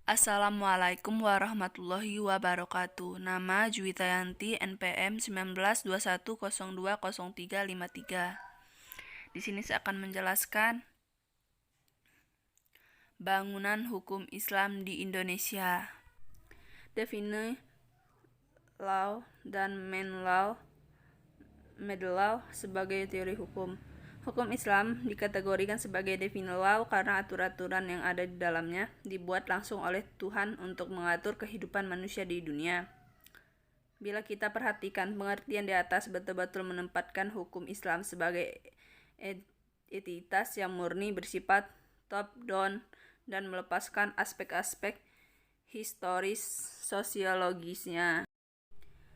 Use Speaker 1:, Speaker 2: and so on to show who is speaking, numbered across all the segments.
Speaker 1: Assalamualaikum warahmatullahi wabarakatuh. Nama Juwita Yanti, NPM 1921020353. Di sini saya akan menjelaskan bangunan hukum Islam di Indonesia. Definisi law dan main law, middle law sebagai teori hukum. Hukum Islam dikategorikan sebagai definisi law karena aturan-aturan yang ada di dalamnya dibuat langsung oleh Tuhan untuk mengatur kehidupan manusia di dunia. Bila kita perhatikan pengertian di atas betul-betul menempatkan hukum Islam sebagai entitas yang murni bersifat top-down dan melepaskan aspek-aspek historis sosiologisnya.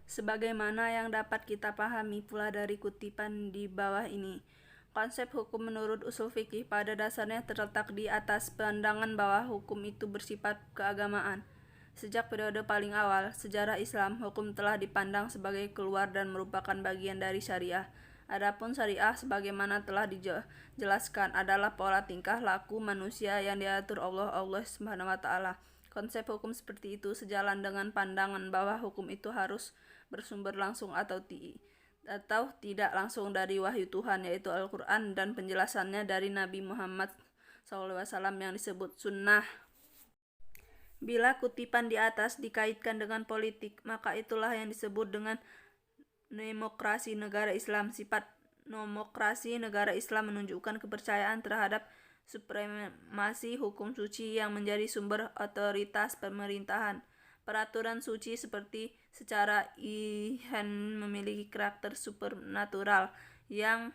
Speaker 1: Sebagaimana yang dapat kita pahami pula dari kutipan di bawah ini, konsep hukum menurut usul fikih pada dasarnya terletak di atas pandangan bahwa hukum itu bersifat keagamaan. Sejak periode paling awal sejarah Islam, hukum telah dipandang sebagai keluar dan merupakan bagian dari syariah. Adapun syariah sebagaimana telah dijelaskan adalah pola tingkah laku manusia yang diatur Allah Subhanahu wa taala. Konsep hukum seperti itu sejalan dengan pandangan bahwa hukum itu harus bersumber langsung atau tidak langsung dari wahyu Tuhan, yaitu Al-Quran, dan penjelasannya dari Nabi Muhammad SAW yang disebut sunnah. Bila kutipan di atas dikaitkan dengan politik, maka itulah yang disebut dengan demokrasi negara Islam. Sifat demokrasi negara Islam menunjukkan kepercayaan terhadap supremasi hukum suci yang menjadi sumber otoritas pemerintahan. Peraturan suci seperti secara inherent memiliki karakter supernatural yang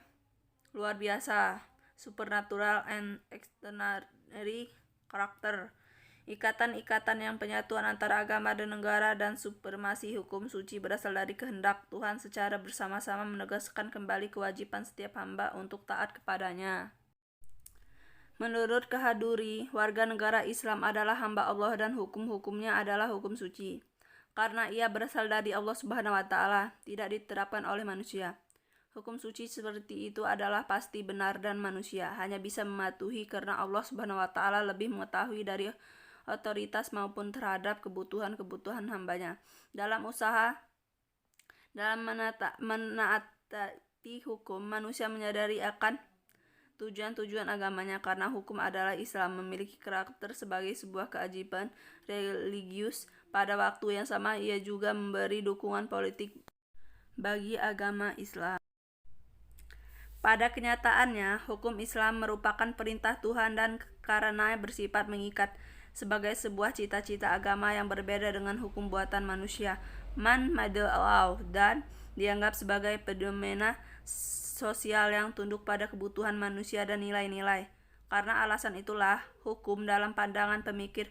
Speaker 1: luar biasa, supernatural and extraordinary karakter. Ikatan-ikatan yang penyatuan antara agama dan negara dan supremasi hukum suci berasal dari kehendak Tuhan secara bersama-sama menegaskan kembali kewajiban setiap hamba untuk taat kepadanya. Menurut Kahaduri, warga negara Islam adalah hamba Allah dan hukum-hukumnya adalah hukum suci. Karena ia berasal dari Allah Subhanahu wa taala, tidak diterapkan oleh manusia. Hukum suci seperti itu adalah pasti benar dan manusia hanya bisa mematuhi karena Allah Subhanahu wa taala lebih mengetahui dari otoritas maupun terhadap kebutuhan-kebutuhan hambanya. Dalam menaati hukum, manusia menyadari akan tujuan-tujuan agamanya karena hukum adalah Islam memiliki karakter sebagai sebuah kewajiban religius. Pada waktu yang sama ia juga memberi dukungan politik bagi agama Islam. Pada kenyataannya, hukum Islam merupakan perintah Tuhan dan karena bersifat mengikat sebagai sebuah cita-cita agama yang berbeda dengan hukum buatan manusia, man-made law, dan dianggap sebagai fenomena sosial yang tunduk pada kebutuhan manusia dan nilai-nilai. Karena alasan itulah, hukum dalam pandangan pemikir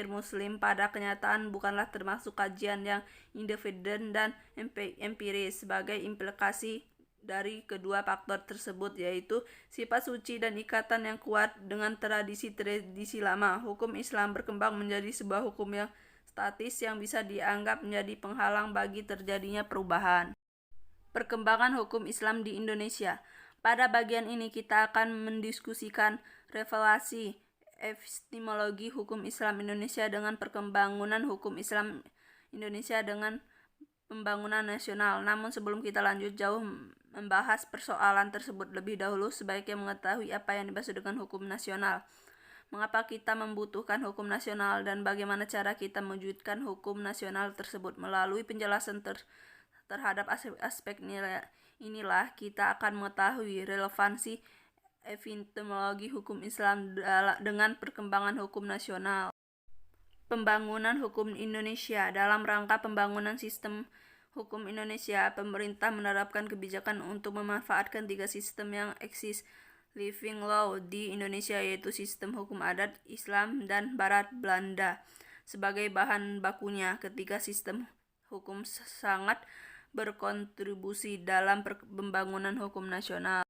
Speaker 1: Muslim pada kenyataan bukanlah termasuk kajian yang independen dan empiris. Sebagai implikasi dari kedua faktor tersebut, yaitu sifat suci dan ikatan yang kuat dengan tradisi lama, hukum Islam berkembang menjadi sebuah hukum yang statis yang bisa dianggap menjadi penghalang bagi terjadinya perubahan. Perkembangan hukum Islam di Indonesia. Pada bagian ini kita akan mendiskusikan revelasi epistemologi hukum Islam Indonesia dengan perkembangan hukum Islam Indonesia dengan pembangunan nasional. Namun sebelum kita lanjut jauh membahas persoalan tersebut, lebih dahulu sebaiknya mengetahui apa yang dimaksud dengan hukum nasional. Mengapa kita membutuhkan hukum nasional dan bagaimana cara kita mewujudkan hukum nasional tersebut. Melalui penjelasan terhadap aspek nilai inilah kita akan mengetahui relevansi epistemologi hukum Islam dengan perkembangan hukum nasional. Pembangunan hukum Indonesia. Dalam rangka pembangunan sistem hukum Indonesia, pemerintah menerapkan kebijakan untuk memanfaatkan 3 sistem yang eksis living law di Indonesia, yaitu sistem hukum adat Islam dan Barat Belanda sebagai bahan bakunya. Ketiga sistem hukum sangat berkontribusi dalam pembangunan hukum nasional.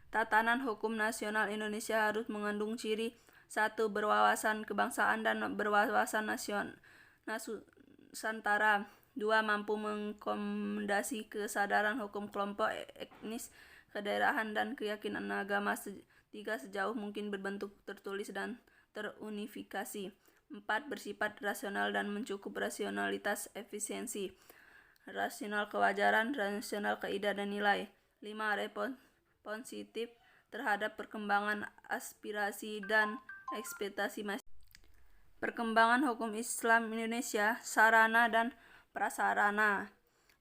Speaker 1: Tatanan hukum nasional Indonesia harus mengandung ciri 1. Berwawasan kebangsaan dan berwawasan nusantara. 2. Mampu mengakomodasi kesadaran hukum kelompok etnis, kedaerahan, dan keyakinan agama. 3. Sejauh mungkin berbentuk tertulis dan terunifikasi. 4. Bersifat rasional dan mencukup rasionalitas efisiensi. Rasional kewajaran, rasional kaidah dan nilai. 5. Responsif terhadap perkembangan aspirasi dan ekspektasi masyarakat. Perkembangan hukum Islam Indonesia, sarana dan prasarana.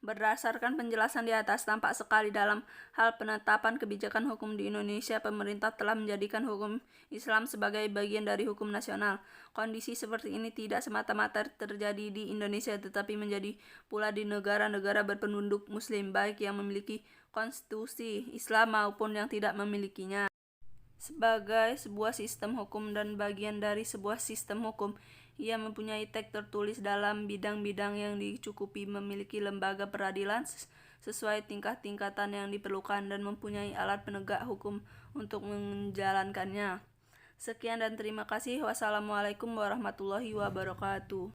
Speaker 1: Berdasarkan penjelasan di atas, tampak sekali dalam hal penetapan kebijakan hukum di Indonesia, pemerintah telah menjadikan hukum Islam sebagai bagian dari hukum nasional. Kondisi seperti ini tidak semata-mata terjadi di Indonesia, tetapi menjadi pula di negara-negara berpenduduk Muslim, baik yang memiliki konstitusi Islam maupun yang tidak memilikinya. Sebagai sebuah sistem hukum dan bagian dari sebuah sistem hukum, ia mempunyai teks tertulis dalam bidang-bidang yang dicukupi, memiliki lembaga peradilan sesuai tingkat-tingkatan yang diperlukan, dan mempunyai alat penegak hukum untuk menjalankannya. Sekian dan terima kasih. Wassalamualaikum warahmatullahi wabarakatuh.